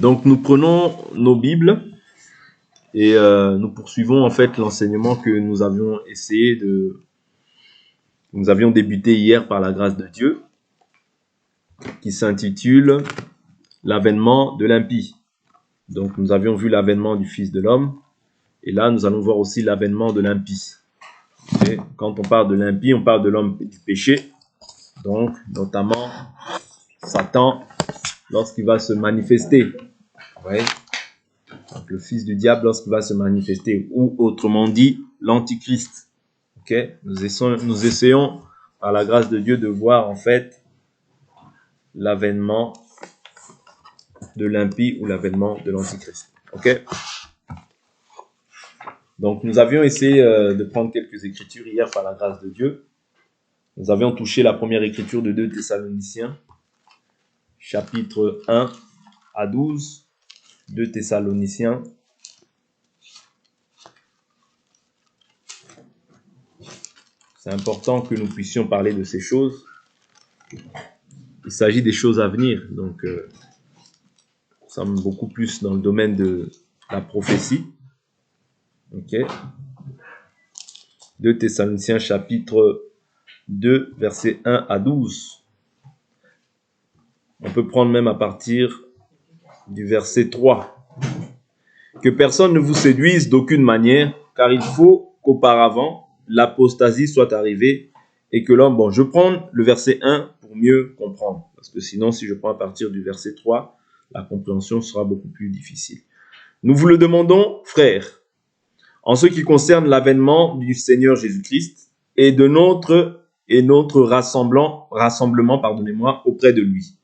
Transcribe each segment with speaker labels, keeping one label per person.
Speaker 1: Donc nous prenons nos Bibles et nous poursuivons en fait l'enseignement que nous avions débuté hier par la grâce de Dieu, qui s'intitule l'avènement de l'impie. Donc nous avions vu l'avènement du Fils de l'homme et là nous allons voir aussi l'avènement de l'impie. Et quand on parle de l'impie, on parle de l'homme du péché, donc notamment Satan lorsqu'il va se manifester. Ouais. Donc, le fils du diable lorsqu'il va se manifester, ou autrement dit, l'antichrist. Okay? Nous essayons, par la grâce de Dieu, de voir en fait l'avènement de l'impie ou l'avènement de l'antichrist. Okay? Donc nous avions essayé de prendre quelques écritures hier par la grâce de Dieu. Nous avions touché la première écriture de 2 Thessaloniciens, chapitre 1 à 12. 2 Thessaloniciens. C'est important que nous puissions parler de ces choses. Il s'agit des choses à venir. Donc, nous sommes beaucoup plus dans le domaine de la prophétie. Ok. 2 Thessaloniciens chapitre 2, versets 1 à 12. On peut prendre même à partir du verset 3. Que personne ne vous séduise d'aucune manière, car il faut qu'auparavant l'apostasie soit arrivée et que l'homme... Bon, je prends le verset 1 pour mieux comprendre, parce que sinon, si je prends à partir du verset 3, la compréhension sera beaucoup plus difficile. Nous vous le demandons, frères, en ce qui concerne l'avènement du Seigneur Jésus-Christ et de notre rassemblement, auprès de lui.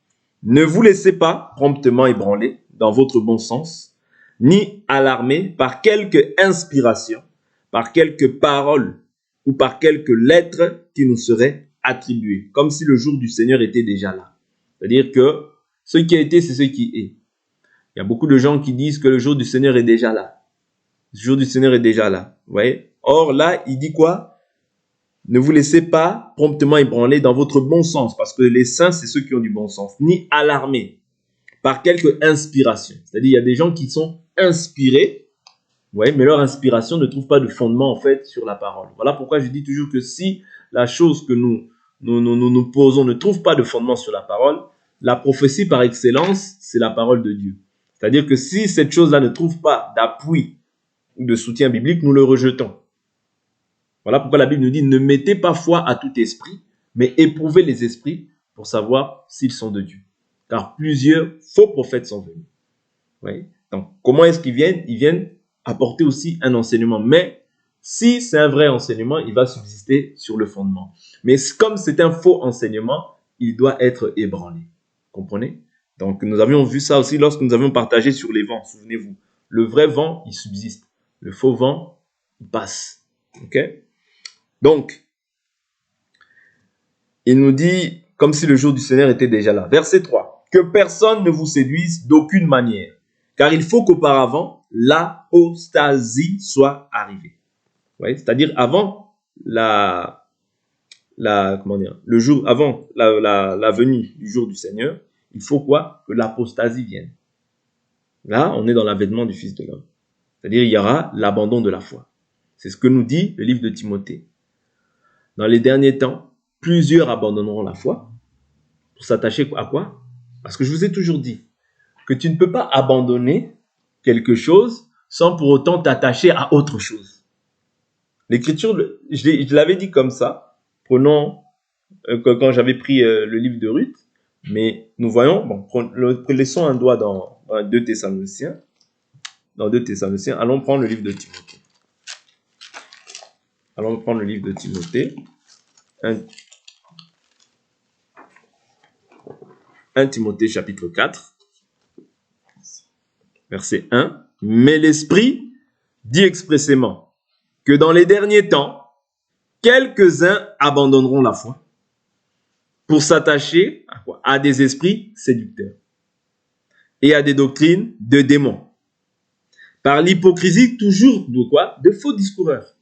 Speaker 1: Ne vous laissez pas promptement ébranler dans votre bon sens, ni alarmer par quelque inspiration, par quelque parole ou par quelque lettre qui nous serait attribuée, comme si le jour du Seigneur était déjà là. C'est-à-dire que ce qui a été, c'est ce qui est. Il y a beaucoup de gens qui disent que le jour du Seigneur est déjà là. Le jour du Seigneur est déjà là. Vous voyez? Or là, il dit quoi? Ne vous laissez pas promptement ébranler dans votre bon sens, parce que les saints, c'est ceux qui ont du bon sens, ni alarmer par quelque inspiration. C'est-à-dire, il y a des gens qui sont inspirés, ouais, mais leur inspiration ne trouve pas de fondement, en fait, sur la parole. Voilà pourquoi je dis toujours que si la chose que nous posons ne trouve pas de fondement sur la parole, la prophétie par excellence, c'est la parole de Dieu. C'est-à-dire que si cette chose-là ne trouve pas d'appui ou de soutien biblique, nous le rejetons. Voilà pourquoi la Bible nous dit, ne mettez pas foi à tout esprit, mais éprouvez les esprits pour savoir s'ils sont de Dieu. Car plusieurs faux prophètes sont venus. Oui. Donc, comment est-ce qu'ils viennent? Ils viennent apporter aussi un enseignement. Mais si c'est un vrai enseignement, il va subsister sur le fondement. Mais comme c'est un faux enseignement, il doit être ébranlé. Comprenez? Donc, nous avions vu ça aussi lorsque nous avions partagé sur les vents. Souvenez-vous, le vrai vent, il subsiste. Le faux vent, il passe. Ok? Donc, il nous dit, comme si le jour du Seigneur était déjà là. Verset 3. Que personne ne vous séduise d'aucune manière, car il faut qu'auparavant, l'apostasie soit arrivée. Ouais, c'est-à-dire avant la venue du jour du Seigneur, il faut quoi? Que l'apostasie vienne. Là, on est dans l'avènement du Fils de l'homme. C'est-à-dire, il y aura l'abandon de la foi. C'est ce que nous dit le livre de Timothée. Dans les derniers temps, plusieurs abandonneront la foi pour s'attacher à quoi? Parce que je vous ai toujours dit que tu ne peux pas abandonner quelque chose sans pour autant t'attacher à autre chose. L'écriture, je l'avais dit comme ça, prenons quand j'avais pris le livre de Ruth, mais nous voyons, bon, laissons un doigt dans 2 Thessaloniciens. Dans 2 Thessaloniciens, allons prendre le livre de Timothée. Allons prendre le livre de Timothée. 1 Timothée chapitre 4, verset 1. Mais l'Esprit dit expressément que dans les derniers temps, quelques-uns abandonneront la foi pour s'attacher à quoi? À des esprits séducteurs et à des doctrines de démons. Par l'hypocrisie toujours de quoi? De faux discoureurs,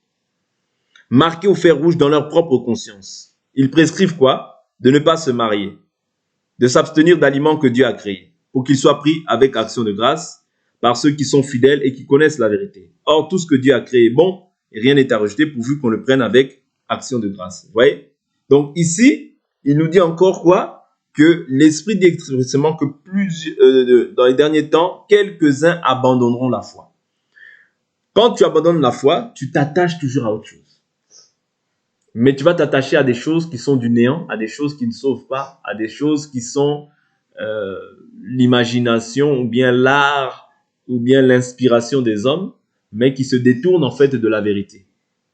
Speaker 1: marqués au fer rouge dans leur propre conscience. Ils prescrivent quoi? De ne pas se marier, de s'abstenir d'aliments que Dieu a créés, pour qu'il soit pris avec action de grâce par ceux qui sont fidèles et qui connaissent la vérité. Or, tout ce que Dieu a créé est bon et rien n'est à rejeter pourvu qu'on le prenne avec action de grâce. Vous voyez? Donc ici, il nous dit encore quoi? Que l'Esprit dit expressément que dans les derniers temps, quelques-uns abandonneront la foi. Quand tu abandonnes la foi, tu t'attaches toujours à autre chose. Mais tu vas t'attacher à des choses qui sont du néant, à des choses qui ne sauvent pas, à des choses qui sont l'imagination ou bien l'art ou bien l'inspiration des hommes, mais qui se détournent en fait de la vérité.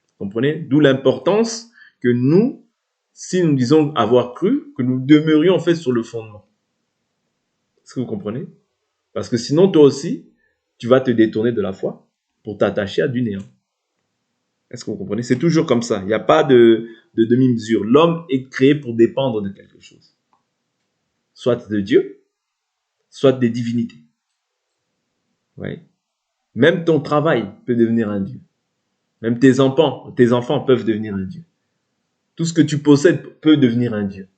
Speaker 1: Vous comprenez? D'où l'importance que nous, si nous disons avoir cru, que nous demeurions en fait sur le fondement. Est-ce que vous comprenez? Parce que sinon, toi aussi, tu vas te détourner de la foi pour t'attacher à du néant. Est-ce que vous comprenez? C'est toujours comme ça. Il n'y a pas de demi-mesure. L'homme est créé pour dépendre de quelque chose. Soit de Dieu, soit des divinités. Oui. Même ton travail peut devenir un Dieu. Même tes enfants peuvent devenir un Dieu. Tout ce que tu possèdes peut devenir un Dieu.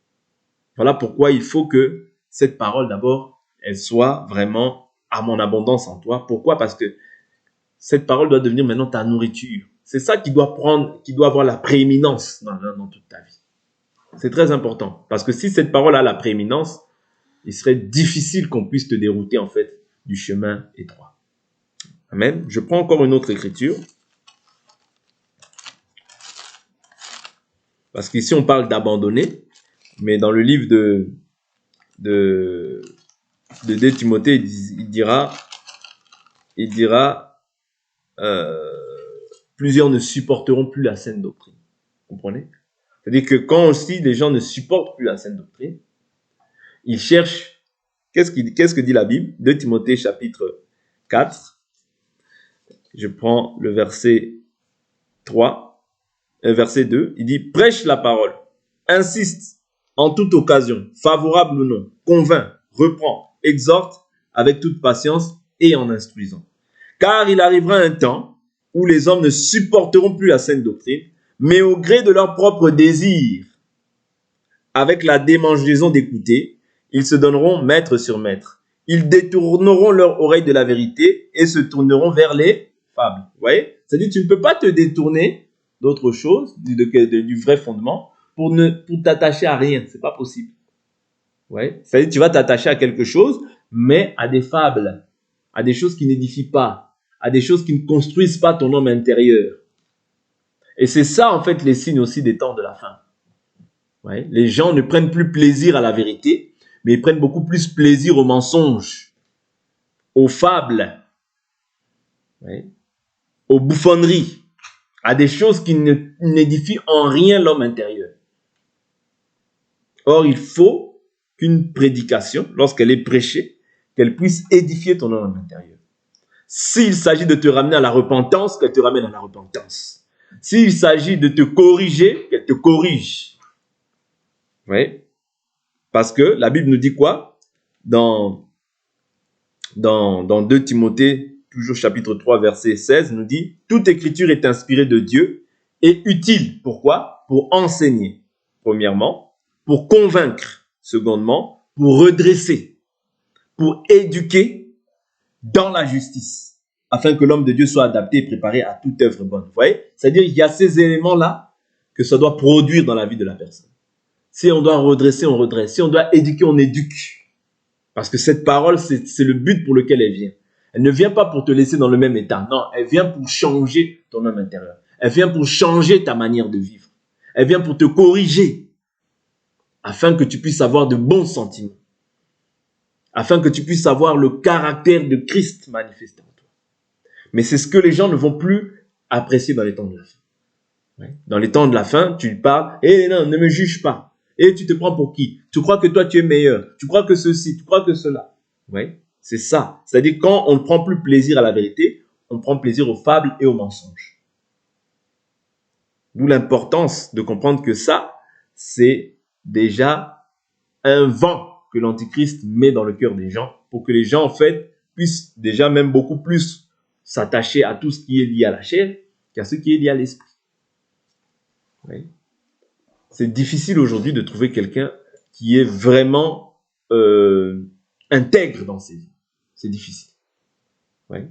Speaker 1: Voilà pourquoi il faut que cette parole, d'abord, elle soit vraiment à mon abondance en toi. Pourquoi? Parce que cette parole doit devenir maintenant ta nourriture. C'est ça qui doit avoir la prééminence dans toute ta vie. C'est très important. Parce que si cette parole a la prééminence, il serait difficile qu'on puisse te dérouter, en fait, du chemin étroit. Amen. Je prends encore une autre écriture. Parce qu'ici, on parle d'abandonner. Mais dans le livre de 2 Timothée, il dira, plusieurs ne supporteront plus la saine doctrine. Vous comprenez? C'est-à-dire que quand aussi les gens ne supportent plus la saine doctrine, ils cherchent, qu'est-ce que dit la Bible? 2 Timothée chapitre 4, je prends le verset 2, il dit, prêche la parole, insiste en toute occasion, favorable ou non, convainc, reprend, exhorte avec toute patience et en instruisant. Car il arrivera un temps où les hommes ne supporteront plus la saine doctrine, mais au gré de leur propre désir, avec la démangeaison d'écouter, ils se donneront maître sur maître. Ils détourneront leur oreille de la vérité et se tourneront vers les fables. Vous voyez? C'est-à-dire que tu ne peux pas te détourner d'autre chose, du vrai fondement, pour t'attacher à rien. C'est pas possible. Ouais. C'est-à-dire que tu vas t'attacher à quelque chose, mais à des fables, à des choses qui n'édifient pas, à des choses qui ne construisent pas ton homme intérieur. Et c'est ça, en fait, les signes aussi des temps de la fin. Ouais. Les gens ne prennent plus plaisir à la vérité, mais ils prennent beaucoup plus plaisir aux mensonges, aux fables, ouais, aux bouffonneries, à des choses qui n'édifient en rien l'homme intérieur. Or, il faut qu'une prédication, lorsqu'elle est prêchée, qu'elle puisse édifier ton homme intérieur. S'il s'agit de te ramener à la repentance, qu'elle te ramène à la repentance. S'il s'agit de te corriger, qu'elle te corrige. Oui. Parce que la Bible nous dit quoi? Dans 2 Timothée, toujours chapitre 3, verset 16, nous dit « Toute écriture est inspirée de Dieu et utile. » Pourquoi? Pour enseigner, premièrement, pour convaincre, secondement, pour redresser, pour éduquer dans la justice, afin que l'homme de Dieu soit adapté et préparé à toute œuvre bonne. Vous voyez? C'est-à-dire qu'il y a ces éléments-là que ça doit produire dans la vie de la personne. Si on doit redresser, on redresse. Si on doit éduquer, on éduque. Parce que cette parole, c'est le but pour lequel elle vient. Elle ne vient pas pour te laisser dans le même état. Non, elle vient pour changer ton homme intérieur. Elle vient pour changer ta manière de vivre. Elle vient pour te corriger, afin que tu puisses avoir de bons sentiments. Afin que tu puisses avoir le caractère de Christ manifesté en toi. Mais c'est ce que les gens ne vont plus apprécier dans les temps de la fin. Dans les temps de la fin, tu parles, non, ne me juge pas. Et tu te prends pour qui? Tu crois que toi tu es meilleur. Tu crois que ceci, tu crois que cela. Oui, c'est ça. C'est-à-dire quand on ne prend plus plaisir à la vérité, on prend plaisir aux fables et aux mensonges. D'où l'importance de comprendre que ça, c'est déjà un vent que l'Antichrist met dans le cœur des gens pour que les gens, en fait, puissent déjà même beaucoup plus s'attacher à tout ce qui est lié à la chair qu'à ce qui est lié à l'esprit. Oui. C'est difficile aujourd'hui de trouver quelqu'un qui est vraiment intègre dans ses vies. C'est difficile. Ouais.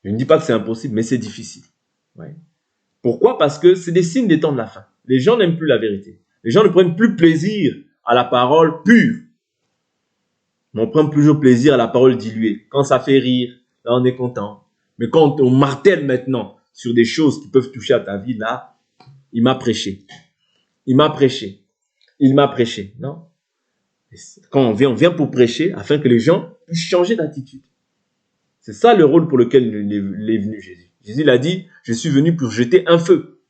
Speaker 1: Je ne dis pas que c'est impossible, mais c'est difficile. Ouais. Pourquoi? Parce que c'est des signes des temps de la fin. Les gens n'aiment plus la vérité. Les gens ne prennent plus plaisir à la parole pure. Mais on prend toujours plaisir à la parole diluée. Quand ça fait rire, là on est content. Mais quand on martèle maintenant sur des choses qui peuvent toucher à ta vie, là, il m'a prêché. Il m'a prêché. Il m'a prêché. Non? Quand on vient pour prêcher afin que les gens puissent changer d'attitude. C'est ça le rôle pour lequel il est venu Jésus. Jésus l'a dit, je suis venu pour jeter un feu.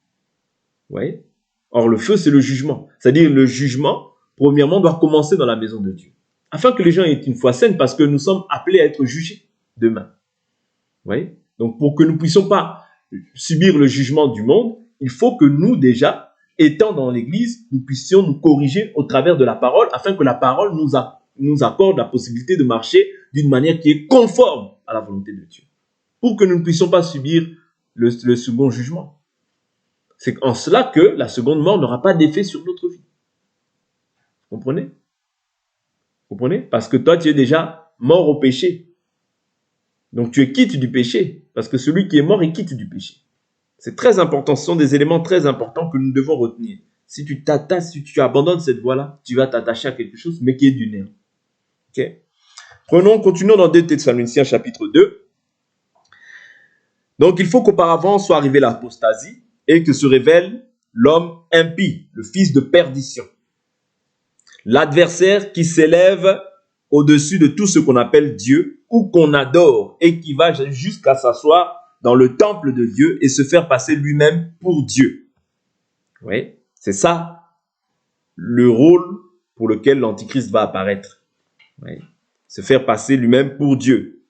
Speaker 1: Vous voyez? Or, le feu, c'est le jugement. C'est-à-dire, le jugement, premièrement, doit commencer dans la maison de Dieu. Afin que les gens aient une foi saine, parce que nous sommes appelés à être jugés demain. Vous voyez? Donc, pour que nous ne puissions pas subir le jugement du monde, il faut que nous, déjà, étant dans l'Église, nous puissions nous corriger au travers de la parole, afin que la parole nous accorde la possibilité de marcher d'une manière qui est conforme à la volonté de Dieu. Pour que nous ne puissions pas subir le second jugement. C'est en cela que la seconde mort n'aura pas d'effet sur notre vie. Vous comprenez? Vous comprenez? Parce que toi, tu es déjà mort au péché. Donc, tu es quitte du péché. Parce que celui qui est mort est quitte du péché. C'est très important. Ce sont des éléments très importants que nous devons retenir. Si tu t'attaches, si tu abandonnes cette voie-là, tu vas t'attacher à quelque chose, mais qui est du néant. Ok? Continuons dans 2 Thessaloniciens chapitre 2. Donc, il faut qu'auparavant soit arrivée l'apostasie et que se révèle l'homme impie, le fils de perdition. L'adversaire qui s'élève au-dessus de tout ce qu'on appelle Dieu ou qu'on adore et qui va jusqu'à s'asseoir dans le temple de Dieu et se faire passer lui-même pour Dieu. Oui, c'est ça le rôle pour lequel l'Antichrist va apparaître. Oui. Se faire passer lui-même pour Dieu.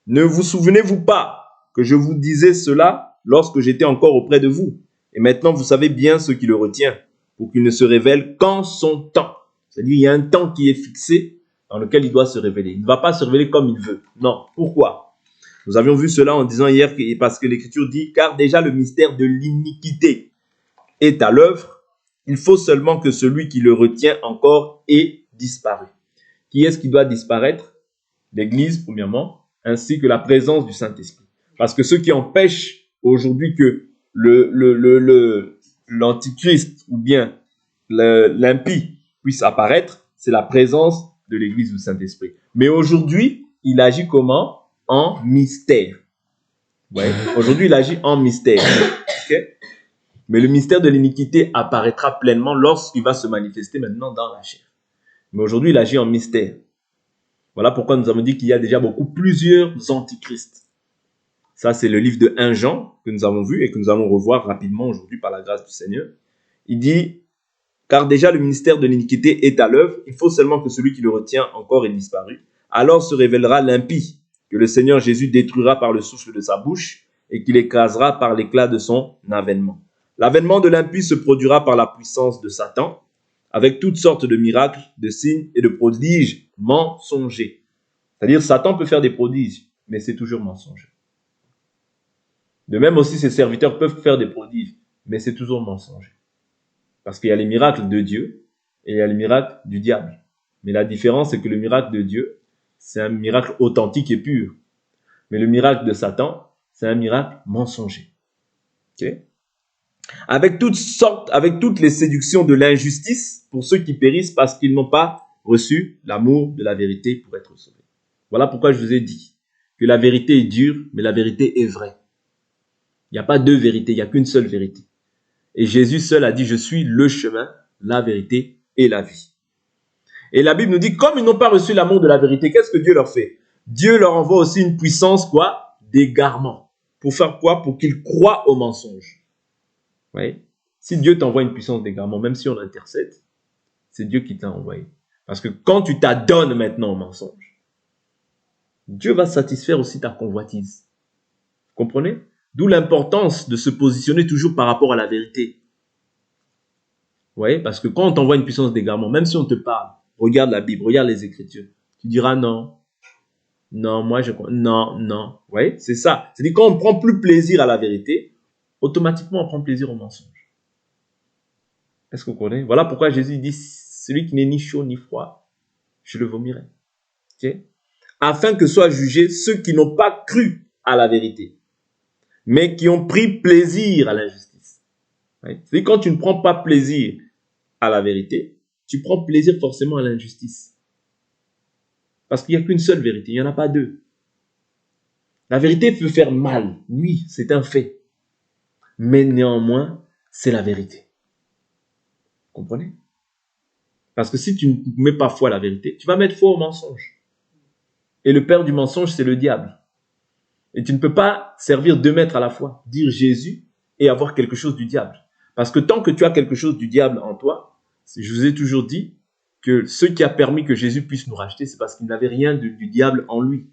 Speaker 1: Ne vous souvenez-vous pas que je vous disais cela lorsque j'étais encore auprès de vous? Et maintenant, vous savez bien ce qui le retient, pour qu'il ne se révèle qu'en son temps. C'est-à-dire, il y a un temps qui est fixé dans lequel il doit se révéler. Il ne va pas se révéler comme il veut. Non. Pourquoi? Nous avions vu cela en disant hier, parce que l'Écriture dit, car déjà le mystère de l'iniquité est à l'œuvre, il faut seulement que celui qui le retient encore ait disparu. Qui est-ce qui doit disparaître? L'Église, premièrement, ainsi que la présence du Saint-Esprit. Parce que ce qui empêche aujourd'hui que l'Antichrist ou bien l'impie puisse apparaître, c'est la présence de l'Église du Saint-Esprit. Mais aujourd'hui, il agit comment? En mystère. Ouais. Aujourd'hui, il agit en mystère. Okay? Mais le mystère de l'iniquité apparaîtra pleinement lorsqu'il va se manifester maintenant dans la chair. Mais aujourd'hui, il agit en mystère. Voilà pourquoi nous avons dit qu'il y a déjà plusieurs antichrists. Ça, c'est le livre de 1 Jean que nous avons vu et que nous allons revoir rapidement aujourd'hui par la grâce du Seigneur. Il dit, car déjà le ministère de l'iniquité est à l'œuvre, il faut seulement que celui qui le retient encore ait disparu. Alors se révélera l'impie, que le Seigneur Jésus détruira par le souffle de sa bouche et qu'il écrasera par l'éclat de son avènement. L'avènement de l'impie se produira par la puissance de Satan, avec toutes sortes de miracles, de signes et de prodiges mensongers. C'est-à-dire, Satan peut faire des prodiges, mais c'est toujours mensonger. De même aussi, ses serviteurs peuvent faire des prodiges, mais c'est toujours mensonger. Parce qu'il y a les miracles de Dieu et il y a les miracles du diable. Mais la différence, c'est que le miracle de Dieu, c'est un miracle authentique et pur. Mais le miracle de Satan, c'est un miracle mensonger. Okay? Avec toutes les séductions de l'injustice pour ceux qui périssent parce qu'ils n'ont pas reçu l'amour de la vérité pour être sauvés. Voilà pourquoi je vous ai dit que la vérité est dure, mais la vérité est vraie. Il n'y a pas deux vérités, il n'y a qu'une seule vérité. Et Jésus seul a dit, je suis le chemin, la vérité et la vie. Et la Bible nous dit, comme ils n'ont pas reçu l'amour de la vérité, qu'est-ce que Dieu leur fait? Dieu leur envoie aussi une puissance, quoi? D'égarement. Pour faire quoi? Pour qu'ils croient au mensonge. Vous voyez? Si Dieu t'envoie une puissance d'égarement, même si on intercède, c'est Dieu qui t'a envoyé. Parce que quand tu t'adonnes maintenant au mensonge, Dieu va satisfaire aussi ta convoitise. Vous comprenez? D'où l'importance de se positionner toujours par rapport à la vérité. Vous voyez? Parce que quand on t'envoie une puissance d'égarement, même si on te parle, regarde la Bible, regarde les Écritures, tu diras non. Non, moi je crois. Non, non. Vous voyez? C'est ça. C'est-à-dire quand on prend plus plaisir à la vérité, automatiquement on prend plaisir au mensonge. Est-ce que vous comprenez? Voilà pourquoi Jésus dit, celui qui n'est ni chaud ni froid, je le vomirai. Okay? afin que soient jugés ceux qui n'ont pas cru à la vérité, mais qui ont pris plaisir à l'injustice. Ouais. C'est quand tu ne prends pas plaisir à la vérité, tu prends plaisir forcément à l'injustice. Parce qu'il n'y a qu'une seule vérité, il n'y en a pas deux. La vérité peut faire mal, oui, c'est un fait. Mais néanmoins, c'est la vérité. Vous comprenez? Parce que si tu ne mets pas foi à la vérité, tu vas mettre foi au mensonge. Et le père du mensonge, c'est le diable. Et tu ne peux pas servir deux maîtres à la fois, dire Jésus et avoir quelque chose du diable. Parce que tant que tu as quelque chose du diable en toi, je vous ai toujours dit que ce qui a permis que Jésus puisse nous racheter, c'est parce qu'il n'avait rien du diable en lui.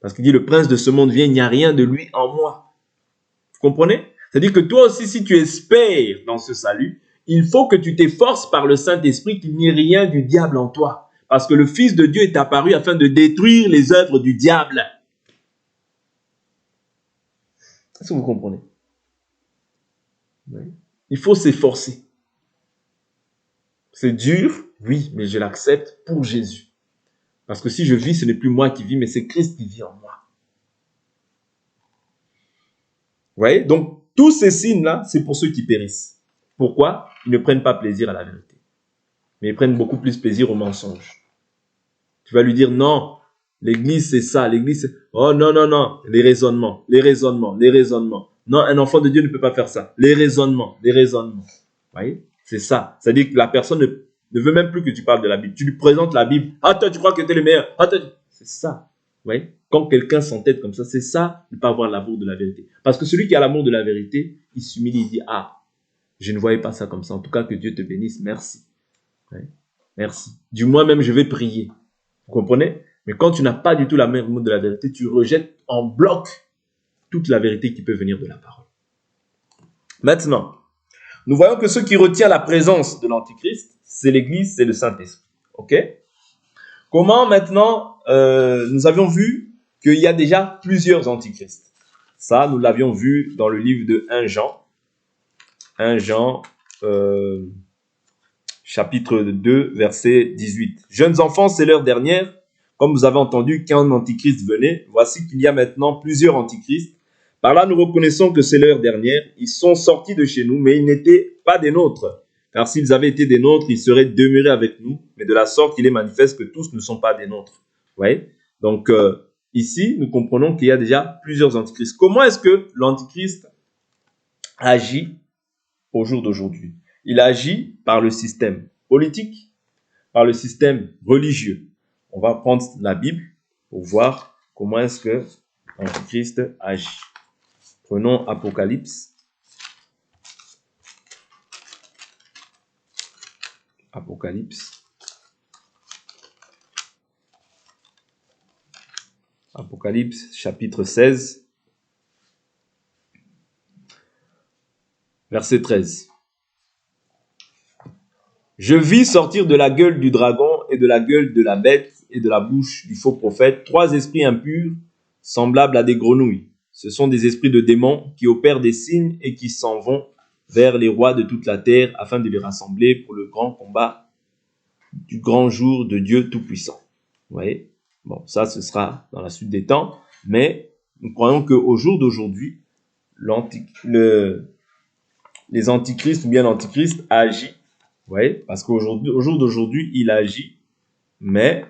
Speaker 1: Parce qu'il dit, le prince de ce monde vient, il n'y a rien de lui en moi. Vous comprenez? C'est-à-dire que toi aussi, si tu espères dans ce salut, il faut que tu t'efforces par le Saint-Esprit qu'il n'y ait rien du diable en toi. Parce que le Fils de Dieu est apparu afin de détruire les œuvres du diable. Est-ce que vous comprenez? Oui. Il faut s'efforcer. C'est dur, oui, mais je l'accepte pour Jésus. Parce que si je vis, ce n'est plus moi qui vis, mais c'est Christ qui vit en moi. Vous voyez? Donc, tous ces signes-là, c'est pour ceux qui périssent. Pourquoi? Ils ne prennent pas plaisir à la vérité. Mais ils prennent beaucoup plus plaisir au mensonge. Tu vas lui dire, non, l'église c'est ça, l'église c'est... Oh non, non, non, les raisonnements. Non, un enfant de Dieu ne peut pas faire ça. Les raisonnements. Vous voyez? C'est ça. C'est-à-dire que la personne ne veut même plus que tu parles de la Bible. Tu lui présentes la Bible. Ah, toi, tu crois que tu es le meilleur. Ah, toi, c'est ça. Vous voyez? Quand quelqu'un s'entête comme ça, c'est ça, ne pas avoir l'amour de la vérité. Parce que celui qui a l'amour de la vérité, il s'humilie, il dit, ah, je ne voyais pas ça comme ça. En tout cas, que Dieu te bénisse. Merci. Ouais. Merci. Du moins même, je vais prier. Vous comprenez? Mais quand tu n'as pas du tout l'amour de la vérité, tu rejettes en bloc toute la vérité qui peut venir de la parole. Maintenant, nous voyons que ce qui retient la présence de l'Antichrist, c'est l'Église, c'est le Saint-Esprit. Ok? Comment maintenant, nous avions vu qu'il y a déjà plusieurs Antichrists. Ça, nous l'avions vu dans le livre de 1 Jean. 1 Jean, chapitre 2, verset 18. Jeunes enfants, c'est l'heure dernière. Comme vous avez entendu qu'un antichrist venait, voici qu'il y a maintenant plusieurs antichrists. Par là, nous reconnaissons que c'est l'heure dernière. Ils sont sortis de chez nous, mais ils n'étaient pas des nôtres. Car s'ils avaient été des nôtres, ils seraient demeurés avec nous. Mais de la sorte, il est manifeste que tous ne sont pas des nôtres. Vous voyez? Donc, ici, nous comprenons qu'il y a déjà plusieurs antichrists. Comment est-ce que l'antichrist agit au jour d'aujourd'hui? Il agit par le système politique, par le système religieux. On va prendre la Bible pour voir comment est-ce que l'Antichrist agit. Prenons Apocalypse. Apocalypse. Apocalypse, chapitre 16, verset 13. Je vis sortir de la gueule du dragon et de la gueule de la bête et de la bouche du faux prophète 3 esprits impurs, semblables à des grenouilles. Ce sont des esprits de démons qui opèrent des signes et qui s'en vont vers les rois de toute la terre afin de les rassembler pour le grand combat du grand jour de Dieu Tout-Puissant. Vous voyez? Bon, ça, ce sera dans la suite des temps, mais nous croyons qu'au jour d'aujourd'hui, les antichrists ou bien l'antichrist agit. Vous voyez? Parce qu'au jour d'aujourd'hui, il agit, mais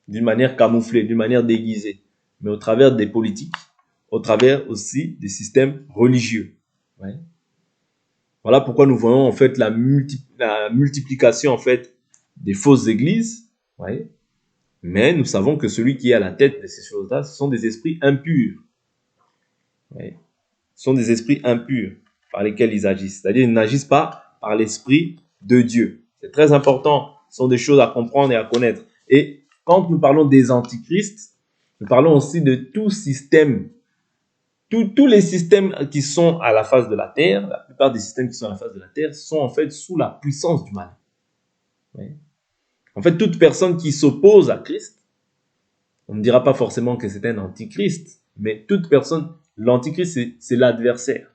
Speaker 1: d'une manière camouflée, d'une manière déguisée, mais au travers des politiques, au travers aussi des systèmes religieux. Vous voyez? Voilà pourquoi nous voyons en fait la multiplication en fait des fausses églises. Vous voyez? Mais nous savons que celui qui est à la tête de ces choses-là, ce sont des esprits impurs. Vous voyez? Ce sont des esprits impurs par lesquels ils agissent. C'est-à-dire qu'ils n'agissent pas par l'esprit de Dieu. C'est très important. Ce sont des choses à comprendre et à connaître. Et quand nous parlons des antichrists, nous parlons aussi de tout système. Tous les systèmes qui sont à la face de la terre, la plupart des systèmes qui sont à la face de la terre, sont en fait sous la puissance du mal. Oui. En fait, toute personne qui s'oppose à Christ, on ne dira pas forcément que c'est un antichrist, mais toute personne, l'antichrist, c'est l'adversaire,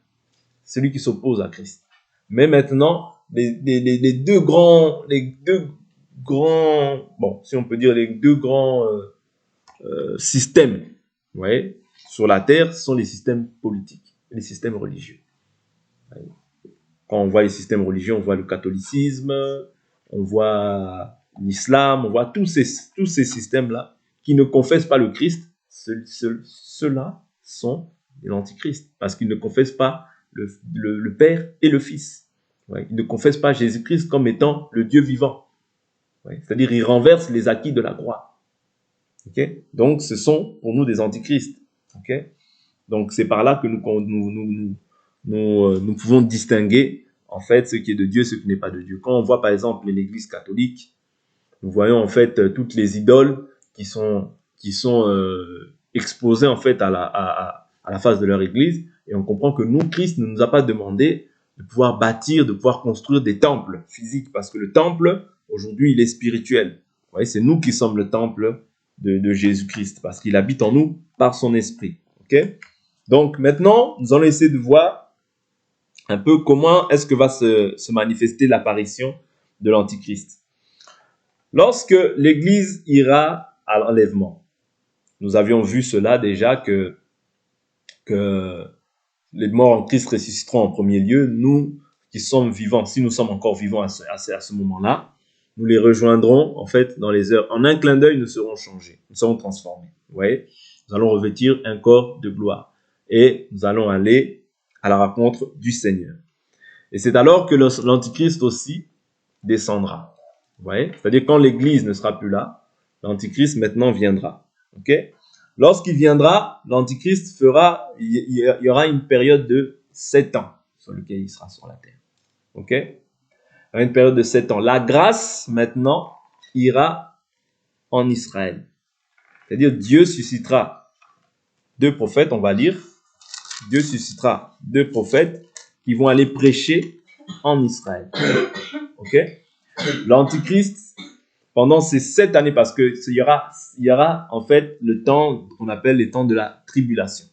Speaker 1: celui qui s'oppose à Christ. Mais maintenant, les deux grands, bon, si on peut dire les deux grands systèmes, vous voyez, sur la terre, ce sont les systèmes politiques, les systèmes religieux. Quand on voit les systèmes religieux, on voit le catholicisme, on voit l'islam, on voit tous ces systèmes-là qui ne confessent pas le Christ. Ceux-là sont l'antichrist, parce qu'ils ne confessent pas le Père et le Fils. Ouais. Ils ne confessent pas Jésus-Christ comme étant le Dieu vivant. Ouais. C'est-à-dire, ils renversent les acquis de la croix. Okay? Donc, ce sont pour nous des antichrists. Okay? Donc, c'est par là que nous pouvons distinguer en fait ce qui est de Dieu, ce qui n'est pas de Dieu. Quand on voit par exemple l'Église catholique, nous voyons en fait toutes les idoles qui sont exposées en fait à la face de leur Église, et on comprend que nous, Christ ne nous a pas demandé de pouvoir bâtir, de pouvoir construire des temples physiques, parce que le temple aujourd'hui il est spirituel. Vous voyez, c'est nous qui sommes le temple de Jésus-Christ, parce qu'il habite en nous par son esprit. Ok? Donc maintenant, nous allons essayer de voir un peu comment est-ce que va se manifester l'apparition de l'Antichrist. Lorsque l'Église ira à l'enlèvement, nous avions vu cela déjà que les morts en Christ ressusciteront en premier lieu. Nous qui sommes vivants, si nous sommes encore vivants à ce moment-là, nous les rejoindrons en fait dans les heures. En un clin d'œil, nous serons changés, nous serons transformés. Vous voyez, nous allons revêtir un corps de gloire et nous allons aller à la rencontre du Seigneur. Et c'est alors que l'Antichrist aussi descendra. Vous voyez, c'est-à-dire quand l'Église ne sera plus là, l'Antichrist maintenant viendra. Ok? Lorsqu'il viendra, l'Antichrist il y aura une période de 7 ans sur laquelle il sera sur la terre. Ok? Il y aura une période de 7 ans. La grâce, maintenant, ira en Israël. C'est-à-dire, Dieu suscitera 2 prophètes, on va lire. Dieu suscitera 2 prophètes qui vont aller prêcher en Israël. Ok? L'Antichrist, pendant ces 7 années, parce que il y aura en fait le temps qu'on appelle les temps de la tribulation.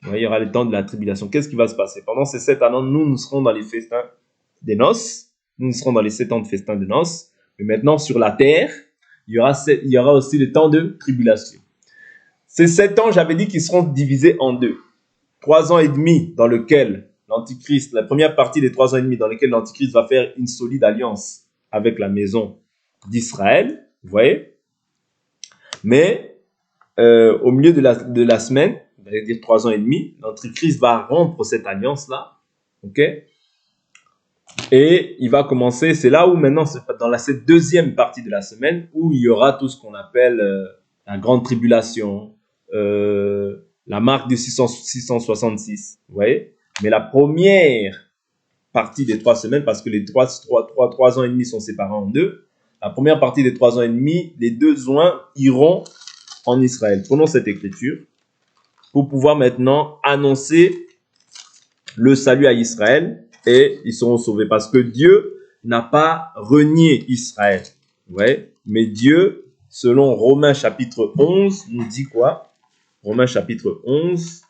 Speaker 1: Il y aura les temps de la tribulation. Qu'est-ce qui va se passer? Pendant ces 7 années, nous serons dans les festins des noces. Nous serons dans les 7 ans de festins de noces. Mais maintenant, sur la terre, il y aura aussi le temps de tribulation. Ces 7 ans, j'avais dit qu'ils seront divisés en 2. 3 ans et demi dans lequel l'Antichrist, la première partie des 3 ans et demi dans lequel l'Antichrist va faire une solide alliance avec la maison d'Israël, vous voyez. Mais au milieu de la semaine, on va dire 3 ans et demi, l'Antichrist va rompre cette alliance-là, ok? Et il va commencer, c'est là où maintenant, c'est dans cette deuxième partie de la semaine, où il y aura tout ce qu'on appelle la grande tribulation, la marque de 666, vous voyez. Mais la première partie des 3 semaines, parce que les 3 ans et demi sont séparés en 2, la première partie des 3 ans et demi, les 2 joints iront en Israël. Prenons cette écriture pour pouvoir maintenant annoncer le salut à Israël et ils seront sauvés. Parce que Dieu n'a pas renié Israël. Ouais. Mais Dieu, selon Romains chapitre 11, nous dit quoi? Romains chapitre 11.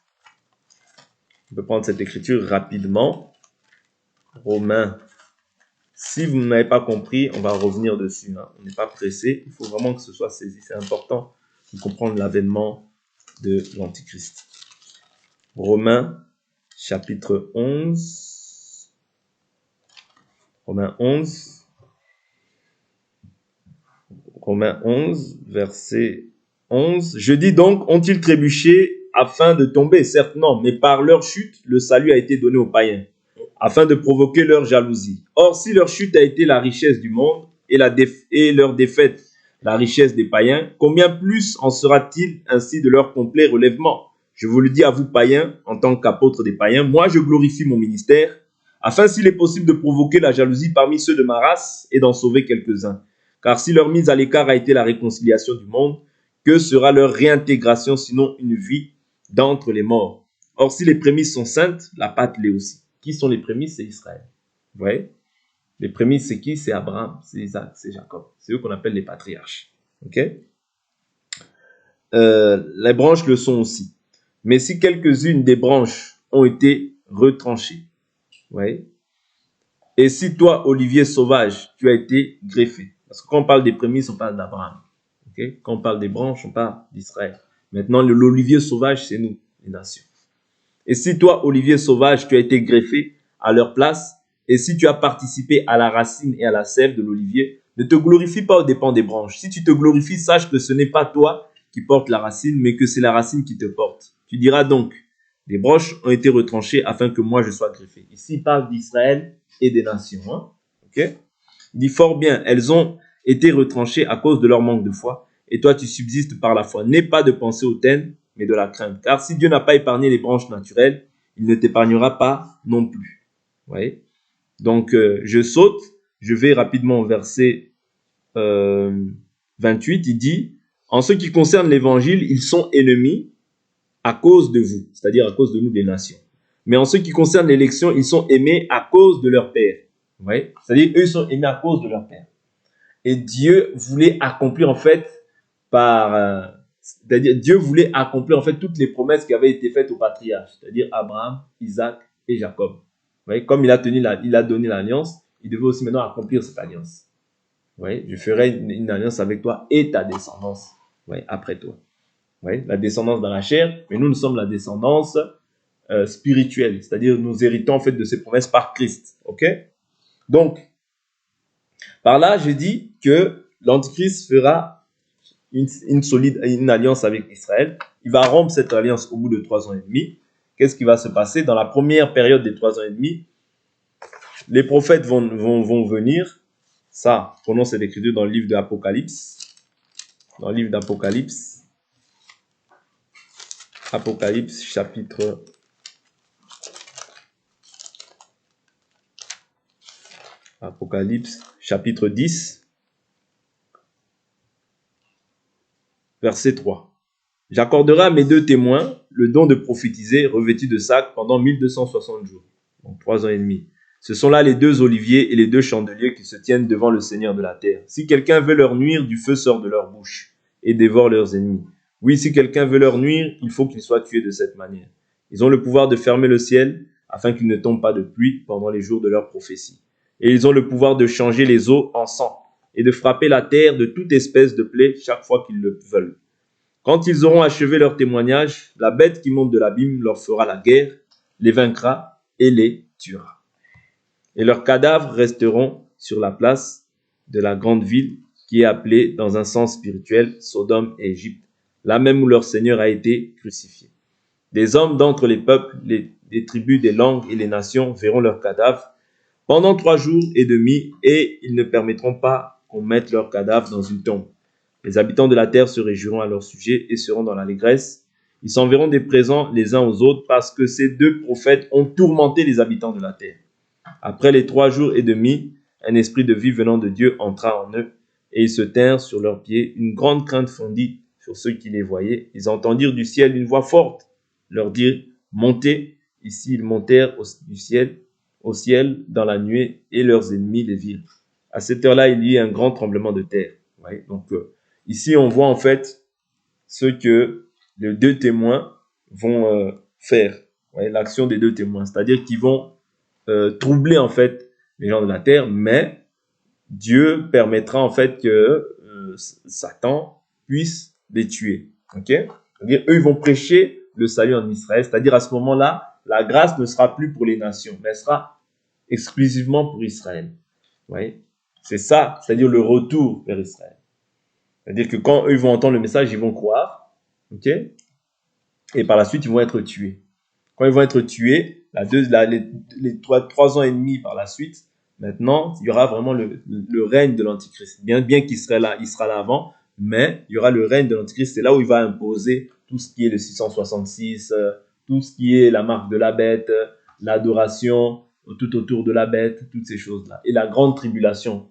Speaker 1: On peut prendre cette écriture rapidement. Romains. Si vous n'avez pas compris, on va revenir dessus. Hein. On n'est pas pressé. Il faut vraiment que ce soit saisi. C'est important de comprendre l'avènement de l'Antichrist. Romains chapitre 11. Romains 11. Romains 11, verset 11. Je dis donc, ont-ils trébuché afin de tomber? Certes non, mais par leur chute, le salut a été donné aux païens, afin de provoquer leur jalousie. Or, si leur chute a été la richesse du monde, et leur défaite la richesse des païens, combien plus en sera-t-il ainsi de leur complet relèvement? Je vous le dis à vous païens, en tant qu'apôtre des païens, moi je glorifie mon ministère, afin s'il est possible de provoquer la jalousie parmi ceux de ma race et d'en sauver quelques-uns. Car si leur mise à l'écart a été la réconciliation du monde, que sera leur réintégration sinon une vie d'entre les morts? Or, si les prémices sont saintes, la pâte l'est aussi. Qui sont les prémices? C'est Israël. Vous voyez? Les prémices, c'est qui? C'est Abraham, c'est Isaac, c'est Jacob. C'est eux qu'on appelle les patriarches. Ok? Les branches le sont aussi. Mais si quelques-unes des branches ont été retranchées, vous voyez? Et si toi, Olivier sauvage, tu as été greffé, parce que quand on parle des prémices, on parle d'Abraham. Okay? Quand on parle des branches, on parle d'Israël. Maintenant, l'olivier sauvage, c'est nous, les nations. Et si toi, olivier sauvage, tu as été greffé à leur place, et si tu as participé à la racine et à la sève de l'olivier, ne te glorifie pas aux dépens des branches. Si tu te glorifies, sache que ce n'est pas toi qui porte la racine, mais que c'est la racine qui te porte. Tu diras donc, des branches ont été retranchées afin que moi je sois greffé. Ici, il parle d'Israël et des nations. Hein? Okay? Il dit fort bien, elles ont été retranchées à cause de leur manque de foi, et toi tu subsistes par la foi. N'aie pas de pensée hautaine, mais de la crainte. Car si Dieu n'a pas épargné les branches naturelles, il ne t'épargnera pas non plus. Vous voyez? Donc, je saute, je vais rapidement au verset 28, il dit, en ce qui concerne l'évangile, ils sont ennemis à cause de vous, c'est-à-dire à cause de nous des nations. Mais en ce qui concerne l'élection, ils sont aimés à cause de leur Père. Vous voyez? C'est-à-dire, eux sont aimés à cause de leur Père. Et Dieu voulait accomplir en fait c'est-à-dire Dieu voulait accomplir en fait toutes les promesses qui avaient été faites aux patriarches, c'est-à-dire Abraham, Isaac et Jacob. Vous voyez, comme il a donné l'alliance, il devait aussi maintenant accomplir cette alliance. Vous voyez, je ferai une alliance avec toi et ta descendance, vous voyez, après toi. Vous voyez, la descendance dans la chair, mais nous sommes la descendance spirituelle, c'est-à-dire nous héritons en fait de ces promesses par Christ. Ok? Donc, par là, je dis que l'Antichrist fera une alliance avec Israël. Il va rompre cette alliance au bout de 3 ans et demi. Qu'est-ce qui va se passer? Dans la première période des 3 ans et demi, les prophètes vont venir. Ça, prenons cette écriture dans le livre de l'Apocalypse. Dans le livre d'Apocalypse. Apocalypse, chapitre 10. Verset 3. J'accorderai à mes 2 témoins le don de prophétiser revêtus de sac pendant 1260 jours. Donc 3 ans et demi. Ce sont là les 2 oliviers et les 2 chandeliers qui se tiennent devant le Seigneur de la terre. Si quelqu'un veut leur nuire, du feu sort de leur bouche et dévore leurs ennemis. Oui, si quelqu'un veut leur nuire, il faut qu'il soit tué de cette manière. Ils ont le pouvoir de fermer le ciel afin qu'il ne tombe pas de pluie pendant les jours de leur prophétie. Et ils ont le pouvoir de changer les eaux en sang et de frapper la terre de toute espèce de plaie chaque fois qu'ils le veulent. Quand ils auront achevé leur témoignage, la bête qui monte de l'abîme leur fera la guerre, les vaincra et les tuera. Et leurs cadavres resteront sur la place de la grande ville qui est appelée dans un sens spirituel Sodome et Égypte, là même où leur Seigneur a été crucifié. Des hommes d'entre les peuples, les tribus, des langues et les nations verront leurs cadavres pendant 3 jours et demi et ils ne permettront pas qu'on mette leurs cadavres dans une tombe. Les habitants de la terre se réjouiront à leur sujet et seront dans l'allégresse. Ils s'enverront des présents les uns aux autres parce que ces 2 prophètes ont tourmenté les habitants de la terre. Après les 3 jours et demi, un esprit de vie venant de Dieu entra en eux et ils se tinrent sur leurs pieds. Une grande crainte fondit sur ceux qui les voyaient. Ils entendirent du ciel une voix forte leur dire « Montez ». Ici, ils montèrent au ciel dans la nuée et leurs ennemis les virent. À cette heure-là, il y eut un grand tremblement de terre. Ouais, donc, ici, on voit en fait ce que les 2 témoins vont faire. Ouais, l'action des 2 témoins, c'est-à-dire qu'ils vont troubler en fait les gens de la terre, mais Dieu permettra en fait que Satan puisse les tuer. Ok? C'est-à-dire, eux, ils vont prêcher le salut en Israël, c'est-à-dire à ce moment-là, la grâce ne sera plus pour les nations, mais elle sera exclusivement pour Israël. Vous voyez? C'est ça, c'est-à-dire le retour vers Israël. C'est-à-dire que quand eux ils vont entendre le message, ils vont croire, ok? Et par la suite, ils vont être tués. Quand ils vont être tués, les 3 ans et demi par la suite, maintenant, il y aura vraiment le règne de l'Antichrist. Bien qu'il sera là, il sera là avant, mais il y aura le règne de l'Antichrist. C'est là où il va imposer tout ce qui est le 666, tout ce qui est la marque de la bête, l'adoration tout autour de la bête, toutes ces choses-là. Et la grande tribulation,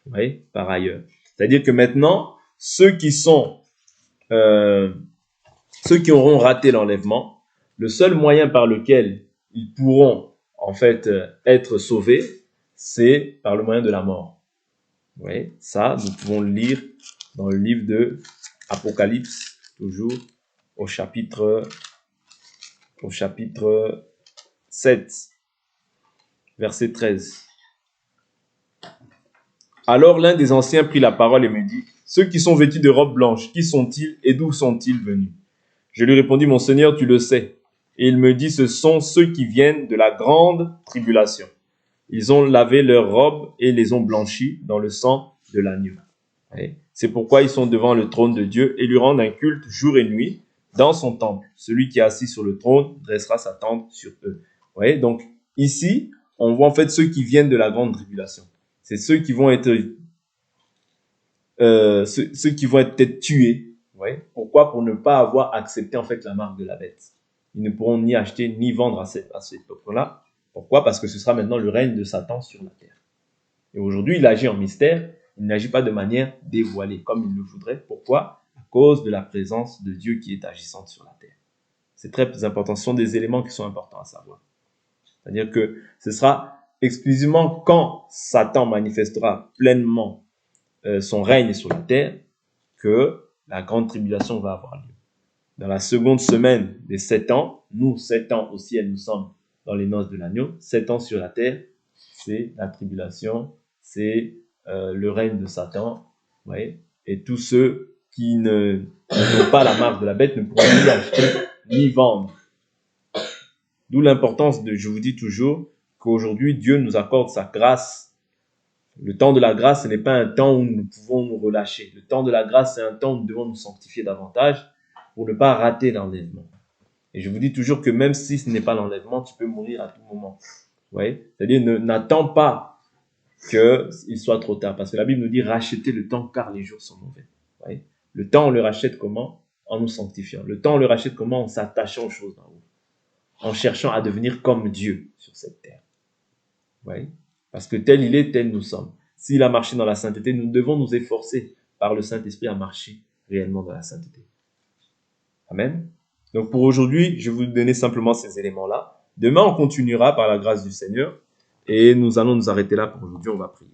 Speaker 1: vous voyez, par ailleurs. C'est-à-dire que maintenant, ceux qui auront raté l'enlèvement, le seul moyen par lequel ils pourront en fait être sauvés, c'est par le moyen de la mort. Vous voyez, ça, nous pouvons le lire dans le livre de Apocalypse, toujours au chapitre 7, verset 13. Alors l'un des anciens prit la parole et me dit, ceux qui sont vêtus de robes blanches, qui sont-ils et d'où sont-ils venus? Je lui répondis, mon Seigneur, tu le sais. Et il me dit, ce sont ceux qui viennent de la grande tribulation. Ils ont lavé leurs robes et les ont blanchies dans le sang de l'agneau. C'est pourquoi ils sont devant le trône de Dieu et lui rendent un culte jour et nuit dans son temple. Celui qui est assis sur le trône dressera sa tente sur eux. Vous voyez, donc ici, on voit en fait ceux qui viennent de la grande tribulation. C'est ceux qui vont être ceux qui vont être peut-être tués. Vous voyez, pourquoi? Pour ne pas avoir accepté en fait la marque de la bête. Ils ne pourront ni acheter ni vendre à cet peuple-là. Pourquoi? Parce que ce sera maintenant le règne de Satan sur la terre. Et aujourd'hui, il agit en mystère. Il n'agit pas de manière dévoilée, comme il le voudrait. Pourquoi? À cause de la présence de Dieu qui est agissante sur la terre. C'est très important. Ce sont des éléments qui sont importants à savoir. C'est-à-dire que ce sera exclusivement quand Satan manifestera pleinement son règne sur la terre que la grande tribulation va avoir lieu. Dans la seconde semaine des 7 ans, nous, 7 ans au ciel, nous sommes dans les noces de l'agneau. 7 ans sur la terre, c'est la tribulation, c'est le règne de Satan. Vous voyez, et tous ceux qui n'ont pas la marque de la bête ne pourront ni acheter ni vendre. D'où l'importance de, je vous dis toujours, qu'aujourd'hui, Dieu nous accorde sa grâce. Le temps de la grâce, ce n'est pas un temps où nous pouvons nous relâcher. Le temps de la grâce, c'est un temps où nous devons nous sanctifier davantage pour ne pas rater l'enlèvement. Et je vous dis toujours que même si ce n'est pas l'enlèvement, tu peux mourir à tout moment. Vous voyez? C'est-à-dire, n'attends pas qu'il soit trop tard. Parce que la Bible nous dit, rachetez le temps car les jours sont mauvais. Vous voyez? Le temps, on le rachète comment? En nous sanctifiant. Le temps, on le rachète comment? En s'attachant aux choses d'en haut. En cherchant à devenir comme Dieu sur cette terre. Vous voyez? Parce que tel il est, tel nous sommes. S'il a marché dans la sainteté, nous devons nous efforcer par le Saint-Esprit à marcher réellement dans la sainteté. Amen. Donc pour aujourd'hui, je vais vous donner simplement ces éléments-là. Demain, on continuera par la grâce du Seigneur et nous allons nous arrêter là pour aujourd'hui. On va prier.